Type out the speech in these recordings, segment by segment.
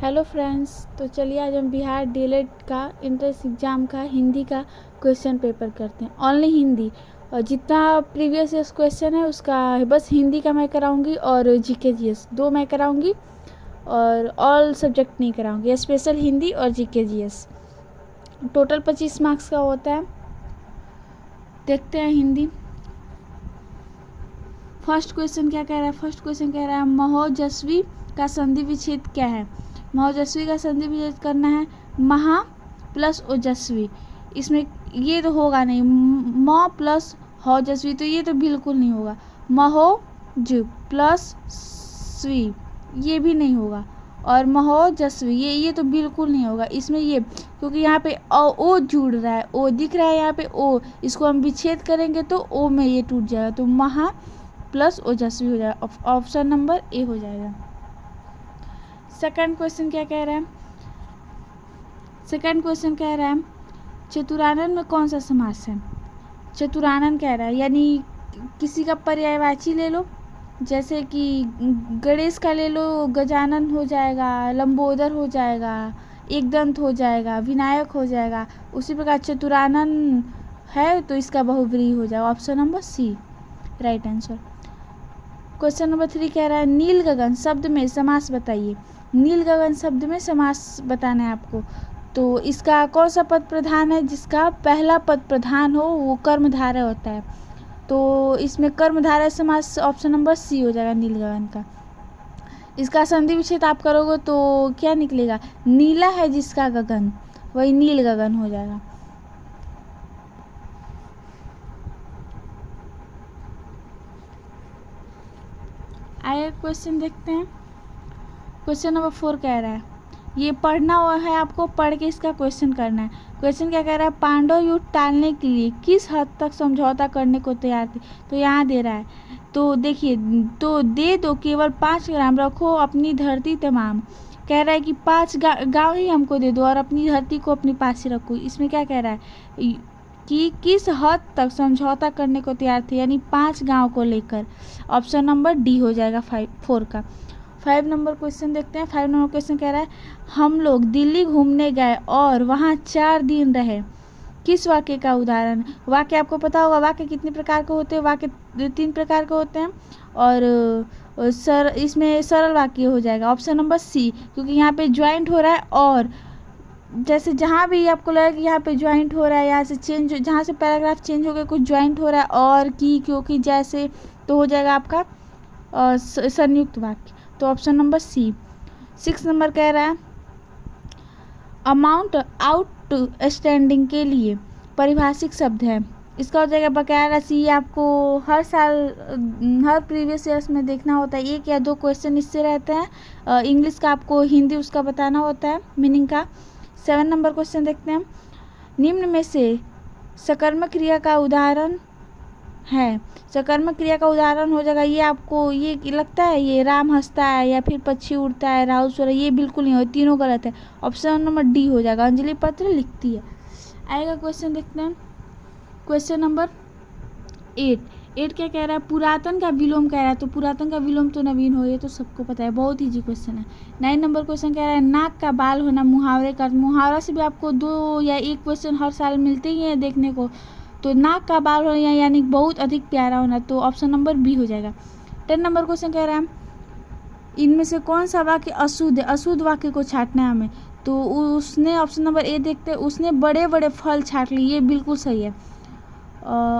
Hello friends, तो चलिए आज हम बिहार डीएलएड का इंट्रेंस एग्ज़ाम का हिंदी का क्वेश्चन पेपर करते हैं। ओनली हिंदी, और जितना प्रीवियस ईयर्स क्वेश्चन है उसका बस हिंदी का मैं कराऊंगी और जीके जीएस दो मैं कराऊंगी और ऑल सब्जेक्ट नहीं कराऊंगी, स्पेशल हिंदी और जीके जीएस। टोटल 25 मार्क्स का होता है। देखते हैं हिंदी। फर्स्ट क्वेश्चन क्या कह रहा है? फर्स्ट क्वेश्चन कह रहा है महोजस्वी का संधि विच्छेद क्या है? महोजस्वी का संधि विच्छेद करना है महा प्लस ओजस्वी। इसमें ये तो होगा नहीं, म प्लस होजस्वी तो ये तो बिल्कुल नहीं होगा। महोज प्लस स्वी ये भी नहीं होगा, और महोजस्वी ये तो बिल्कुल नहीं होगा। इसमें ये क्योंकि यहाँ पे ओ जुड़ रहा है, ओ दिख रहा है यहाँ पे ओ, इसको हम विच्छेद करेंगे तो ओ में ये टूट जाएगा, तो महा प्लस ओजस्वी हो जाएगा। ऑप्शन नंबर ए हो जाएगा। सेकंड क्वेश्चन क्या कह रहा है? सेकंड क्वेश्चन कह रहा है चतुरानन में कौन सा समास है? चतुरानन कह रहा है यानी किसी का पर्यायवाची ले लो, जैसे कि गणेश का ले लो, गजानन हो जाएगा, लंबोदर हो जाएगा, एकदंत हो जाएगा, विनायक हो जाएगा। उसी प्रकार चतुरानन है तो इसका बहुव्रीहि हो जाएगा। Option number C right answer. Question number 3 कह रहा है नील गगन शब्द में समास बताइए। नील गगन शब्द में समास बताना है आपको। तो इसका कौन सा पद प्रधान है? जिसका पहला पद प्रधान हो वो कर्मधारय होता है, तो इसमें कर्मधारय समास ऑप्शन नंबर सी हो जाएगा नील गगन का। इसका संधि विच्छेद आप करोगे तो क्या निकलेगा? नीला है जिसका गगन, वही नील गगन हो जाएगा। आइए क्वेश्चन देखते हैं। क्वेश्चन नंबर 4 कह रहा है, ये पढ़ना हुआ है आपको, पढ़ के इसका क्वेश्चन करना है। क्वेश्चन क्या कह रहा है? पांडव युद्ध टालने के लिए किस हद तक समझौता करने को तैयार थे? तो यहाँ दे रहा है, तो देखिए, तो दे दो केवल 5 ग्राम, रखो अपनी धरती तमाम। कह रहा है कि 5 गाँव ही हमको दे दो और अपनी धरती को अपने पास ही रखो। इसमें क्या कह रहा है कि किस हद तक समझौता करने को तैयार थे, यानी 5 गाँव को लेकर। ऑप्शन नंबर डी हो जाएगा 4 का। 5 नंबर क्वेश्चन देखते हैं। 5 नंबर क्वेश्चन कह रहा है हम लोग दिल्ली घूमने गए और वहाँ 4 दिन रहे। किस वाक्य का उदाहरण? वाक्य आपको पता होगा वाक्य कितने प्रकार के होते हैं। वाक्य 3 प्रकार के होते हैं, और इसमें सरल वाक्य हो जाएगा। ऑप्शन नंबर सी, क्योंकि यहाँ पे ज्वाइंट हो रहा है, और जैसे जहाँ भी आपको लगे कि यहाँ पे ज्वाइंट हो रहा है, यहाँ से चेंज, जहाँ से पैराग्राफ चेंज हो गया कुछ ज्वाइंट हो रहा है, और की, क्योंकि, जैसे, तो हो जाएगा आपका संयुक्त वाक्य। तो ऑप्शन नंबर सी। 6 नंबर कह रहा है अमाउंट आउटस्टैंडिंग के लिए परिभाषिक शब्द है। इसका हो जाएगा बकाया राशि। ये आपको हर साल हर प्रीवियस ईयर्स में देखना होता है, 1 या 2 क्वेश्चन इससे रहते हैं। इंग्लिश का आपको हिंदी उसका बताना होता है मीनिंग का। 7 नंबर क्वेश्चन देखते हैं। निम्न में से सकर्मक क्रिया का उदाहरण है। सकर्मक क्रिया का उदाहरण हो जाएगा, ये आपको ये लगता है ये राम हंसता है या फिर पक्षी उड़ता है, राहुल सो रहा है, ये बिल्कुल नहीं हो, तीनों गलत है। ऑप्शन नंबर डी हो जाएगा, अंजलि पत्र लिखती है। आएगा क्वेश्चन देखते हैं। क्वेश्चन नंबर 8 क्या कह रहा है? पुरातन का विलोम कह रहा है, तो पुरातन का विलोम तो नवीन हो, ये तो सबको पता है, बहुत ईजी क्वेश्चन है। 9 नंबर क्वेश्चन कह रहा है नाक का बाल होना मुहावरे का। मुहावरा से भी आपको 2 या 1 क्वेश्चन हर साल मिलते ही हैं देखने को। तो नाक का बाल होना यानी बहुत अधिक प्यारा होना, तो ऑप्शन नंबर बी हो जाएगा। 10 नंबर क्वेश्चन कह रहा है इनमें से कौन सा वाक्य अशुद्ध है? अशुद्ध वाक्य को छांटना है हमें, तो उसने ऑप्शन नंबर ए देखते हैं, उसने बड़े बड़े फल छांट लिए, ये बिल्कुल सही है।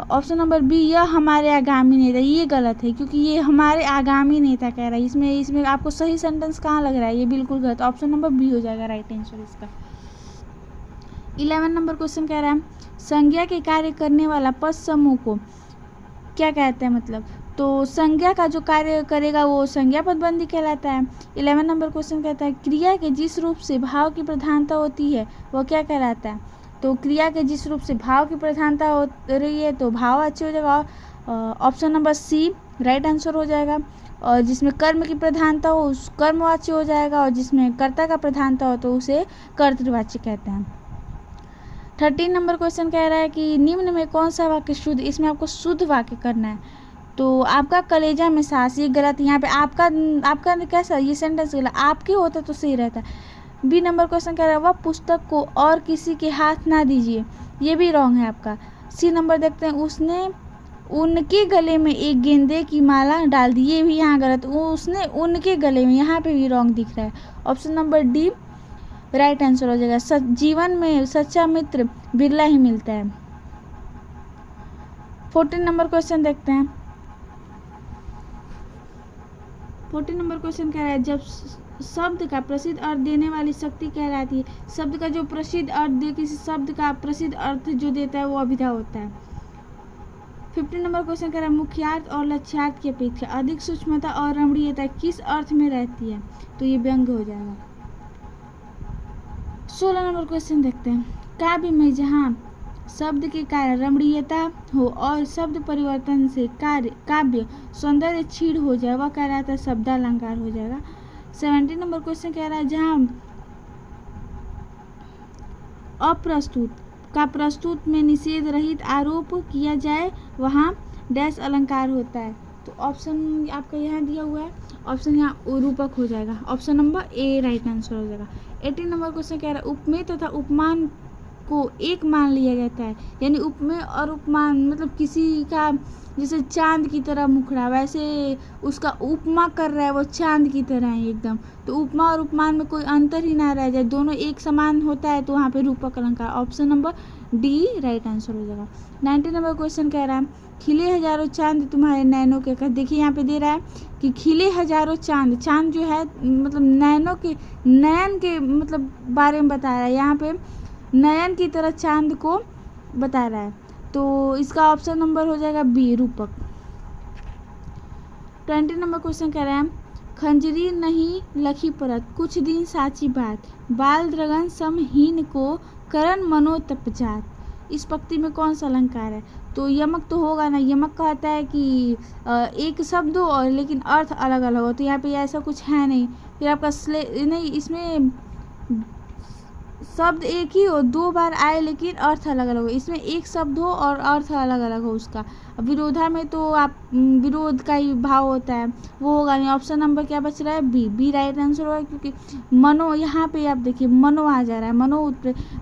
ऑप्शन नंबर बी, यह हमारे आगामी नेता, ये गलत है, क्योंकि ये हमारे आगामी नेता कह रहा है। इसमें आपको सही सेंटेंस कहाँ लग रहा है? ये बिल्कुल गलत। ऑप्शन नंबर बी हो जाएगा राइट आंसर इसका। 11 नंबर क्वेश्चन कह रहा है संज्ञा के कार्य करने वाला पद समूह को क्या कहते हैं? मतलब, तो संज्ञा का जो कार्य करेगा वो संज्ञा पदबंधी कहलाता है। 11 नंबर क्वेश्चन कहता है क्रिया के जिस रूप से भाव की प्रधानता होती है वह क्या कहलाता है? तो क्रिया के जिस रूप से भाव की प्रधानता हो रही है तो भाववाची हो जाएगा। Option number C right answer हो जाएगा। और जिसमें कर्म की प्रधानता हो उस कर्मवाची हो जाएगा, और जिसमें कर्ता का प्रधानता हो तो उसे कर्तृवाची कहते हैं। 13 नंबर क्वेश्चन कह रहा है कि निम्न में कौन सा वाक्य शुद्ध? इसमें आपको शुद्ध वाक्य करना है। तो आपका कलेजा में सांस, ये गलत। यहाँ पे आपका कैसा, ये सेंटेंस गलत, आपके होता तो सही रहता। बी नंबर क्वेश्चन कह रहा है वह पुस्तक को और किसी के हाथ ना दीजिए, ये भी रॉन्ग है आपका। सी नंबर देखते हैं, उसने उनके गले में एक गेंदे की माला डाल दी, ये भी यहाँ गलत। उसने उनके गले में, यहाँ पे भी रॉन्ग दिख रहा है। Option number D right answer हो जाएगा। जीवन में सच्चा मित्र बिरला ही मिलता है। 14 नंबर क्वेश्चन देखते हैं। 14 नंबर क्वेश्चन कह रहा है जब शब्द का प्रसिद्ध अर्थ देने वाली शक्ति कहलाती है। शब्द का जो प्रसिद्ध अर्थ दे, किसी शब्द का प्रसिद्ध अर्थ जो देता है वो अभिधा होता है। 15 नंबर क्वेश्चन कह रहा है मुख्यार्थ और लक्ष्यार्थ की अपेक्षा अधिक सूक्ष्मता और रमणीयता किस अर्थ में रहती है, तो ये व्यंग हो जाएगा। 16 नंबर क्वेश्चन देखते हैं। काव्य में जहाँ शब्द के कारण रमणीयता हो और शब्द परिवर्तन से काव्य सौंदर्य क्षीण हो जाए, वह कहलाता है शब्दालंकार हो जाएगा। 17 नंबर क्वेश्चन कह रहा है जहाँ अप्रस्तुत का प्रस्तुत में निषेध रहित आरोप किया जाए, वहाँ डैश अलंकार होता है। तो ऑप्शन आपका यहाँ दिया हुआ है, ऑप्शन यहाँ रूपक हो जाएगा। Option number A right answer हो जाएगा। 18 नंबर क्वेश्चन कह रहा है उपमेय तथा उपमान को एक मान लिया जाता है, यानी उपमेय और उपमान मतलब किसी का जैसे चांद की तरह मुखड़ा, वैसे उसका उपमा कर रहा है, वो चांद की तरह है एकदम। तो उपमा और उपमान में कोई अंतर ही ना रह जाए, दोनों एक समान होता है, तो वहाँ पे रूपक अलंकार। Option number D right answer हो जाएगा। 19 नंबर क्वेश्चन कह रहा है खिले हजारों चांद तुम्हारे नैनों के। देखिए यहाँ पे दे रहा है कि खिले हजारों चांद, चांद जो है मतलब नैनों के, नयन के मतलब बारे में बता रहा है, यहाँ पे नयन की तरह चांद को बता रहा है। तो इसका ऑप्शन नंबर हो जाएगा बी रूपक। 20 नंबर क्वेश्चन कह रहे हैं खंजरी नहीं लखी परत कुछ दिन साची बात, बाल द्रगन समहीन को करण मनोतप जात। इस पंक्ति में कौन सा अलंकार है, तो यमक तो होगा ना। यमक कहता है कि एक शब्द हो और लेकिन अर्थ अलग अलग हो, तो यहाँ पे ऐसा कुछ है नहीं। फिर आपका नहीं, इसमें शब्द एक ही हो, दो बार आए लेकिन अर्थ अलग अलग हो। इसमें एक शब्द हो और अर्थ अलग अलग हो उसका। विरोधा में तो आप विरोध का ही भाव होता है, वो होगा नहीं। ऑप्शन नंबर क्या बच रहा है, बी राइट आंसर होगा, क्योंकि मनो यहाँ पे आप देखिए मनो आ जा रहा है।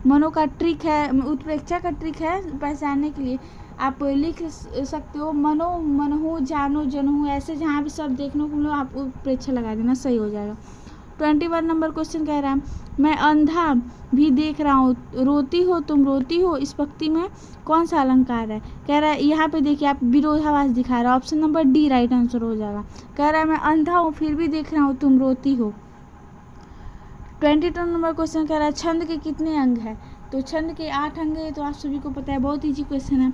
मनो का ट्रिक है, उत्प्रेक्षा का ट्रिक है पहचानने के लिए। आप लिख सकते हो मनो मनहु जानो जनहु, ऐसे जहाँ भी शब्द देखने को मिलो आप उत्प्रेक्षा लगा देना, सही हो जाएगा। 21 नंबर क्वेश्चन कह रहा है मैं अंधा भी देख रहा हूँ, रोती हो तुम रोती हो। इस पंक्ति में कौन सा अलंकार है, कह रहा है यहाँ पे देखिए आप विरोधाभास दिखा रहा है। Option number D right answer हो जाएगा। कह रहा है मैं अंधा हूँ फिर भी देख रहा हूँ तुम रोती हो। 22 नंबर क्वेश्चन कह रहा है छंद के कितने अंग है, तो छंद के 8 अंग है, तो आप सभी को पता है, बहुत ईजी क्वेश्चन है।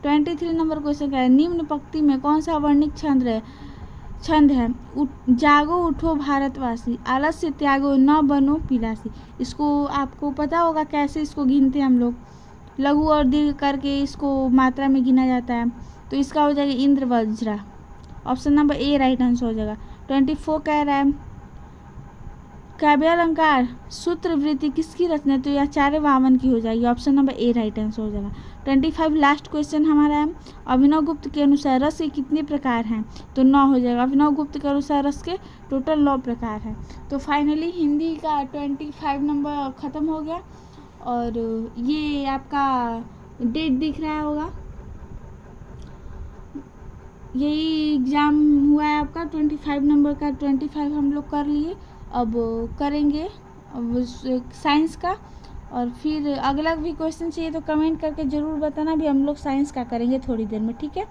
23 नंबर क्वेश्चन कह रहा है निम्न पंक्ति में कौन सा वर्णिक छंद है, जागो उठो भारतवासी, आलस से त्यागो न बनो पिलासी। इसको आपको पता होगा कैसे इसको गिनते हैं हम लोग, लघु और दीर्घ करके इसको मात्रा में गिना जाता है। तो इसका हो जाएगा Indra Vajra. Option number A right answer हो जाएगा। 24 कह रहा है काव्यालंकार सूत्र वृत्ति किसकी रचना, तो यह आचार्य वामन की हो जाएगी। Option number A right answer हो जाएगा। 25 लास्ट क्वेश्चन हमारा है अभिनव गुप्त के अनुसार रस के कितने प्रकार हैं, तो 9 हो जाएगा। अभिनव गुप्त के अनुसार रस के टोटल 9 प्रकार हैं। तो फाइनली हिंदी का 25 नंबर ख़त्म हो गया, और ये आपका डेट दिख रहा होगा, यही एग्ज़ाम हुआ है आपका 25 नंबर का। 25 हम लोग कर लिए, अब करेंगे अब साइंस का, और फिर अगला भी क्वेश्चन चाहिए तो कमेंट करके ज़रूर बताना, भी हम लोग साइंस का करेंगे थोड़ी देर में, ठीक है।